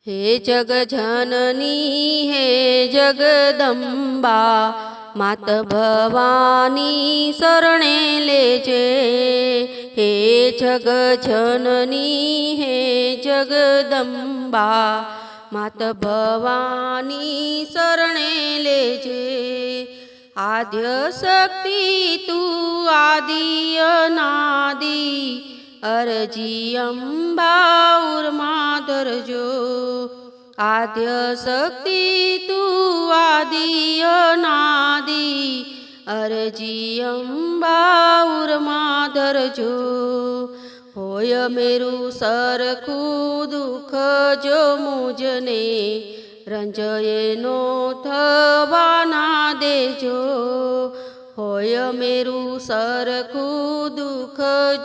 हे जगजननी हे जगदंबा मात भवानी शरणे लेजे। हे जगजननी हे जगदंबा मात भवानी शरणे लेजे। आद्य शक्ति तू आदि अनादि अरजी अंबा उर्मा धरजो। आद्य शक्ति तू आदि अनादि अरजी अंबा उर्मा धरजो। होय मेरु सरखू दुख जो मुझने रंजये नो थवाना देजो। होय मेरु सरखू दुख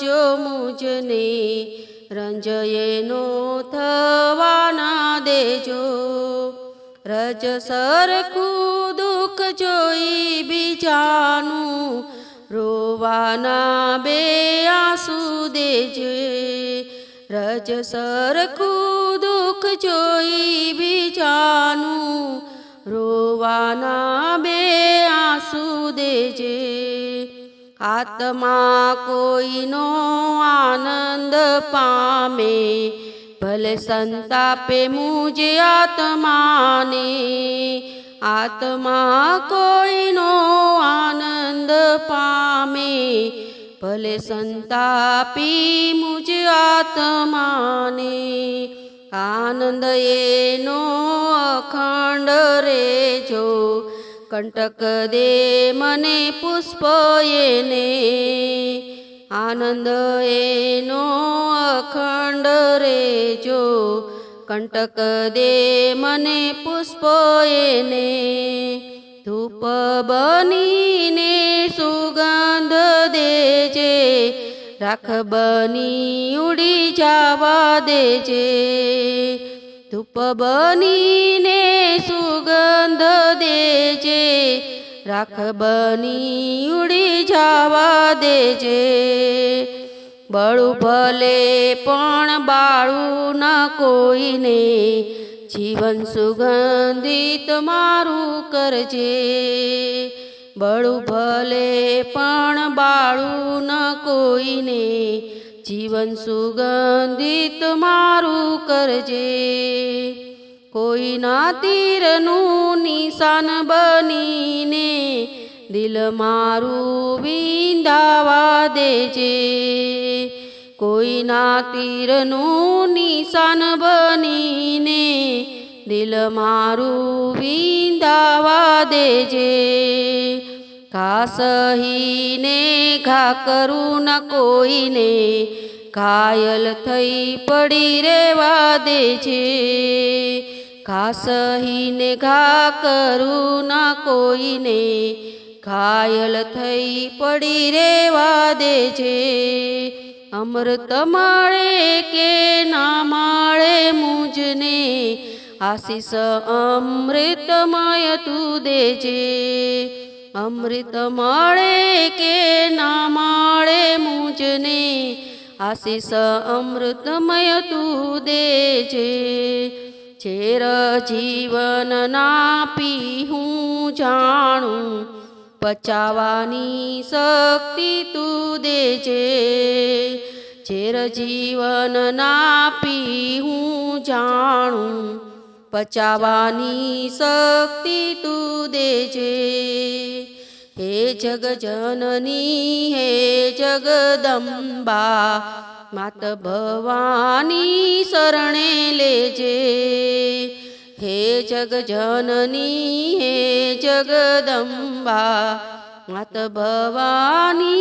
जो मुझने रंजये नो थवाना देजो। रज सरखू दुख जोई बीजानु रोवाना बे आंसू देजे। रज सरखू दुख जोई बीजानु रोवाना बे आंसू देजे। आत्मा कोई नो आनंद पामे भले संतापे मुझे आत्मा ने। आत्मा कोई नो आनंद पामे भले संतापी मुझे आत्मा ने। आनंद एनो अखंड रेजो कंटक दे मने पुष्प येने। आनंद एनो अखंड रेजो कंटक दे मने पुष्प येने। धूप बनीने सुगंध देजे राख बनी उड़ी जावा देजे। धूप बनीने सुगंध देजे राख बनी उड़ी जावा देजे। बळू भले पण बाळू न कोईने जीवन सुगंधित मारू करजे। बळू भले पण बाळू न कोईने जीवन सुगंधित मारू करजे। कोई ना तीरनु निशान बनीने दिल मारू विंदावा देजे। कोई ना तीरनु निशान बनीने दिल मारू विंदावा देजे। घा सहीने घा करू न कोईने घायल थई पड़ी रेवा देजे। घा सहीने घा करू न कोईने घायल थई पड़ी रेवा देजे। अमृत माळे के ना माळे मुझने आशीष अमृतमय तू देजे। अमृत माळे के ना माळे मुझने आशीष अमृतमय तू देजे। चेर जीवन ना पीहूं जाणू पचावानी शक्ति तू देजे। चेर जीवन ना पीहूं जाणू पचावानी शक्ति तू देजे। हे जगजननी हे जगदंबा मात भवानी शरणे लेजे। हे जगजननी हे जगदंबा मात भवानी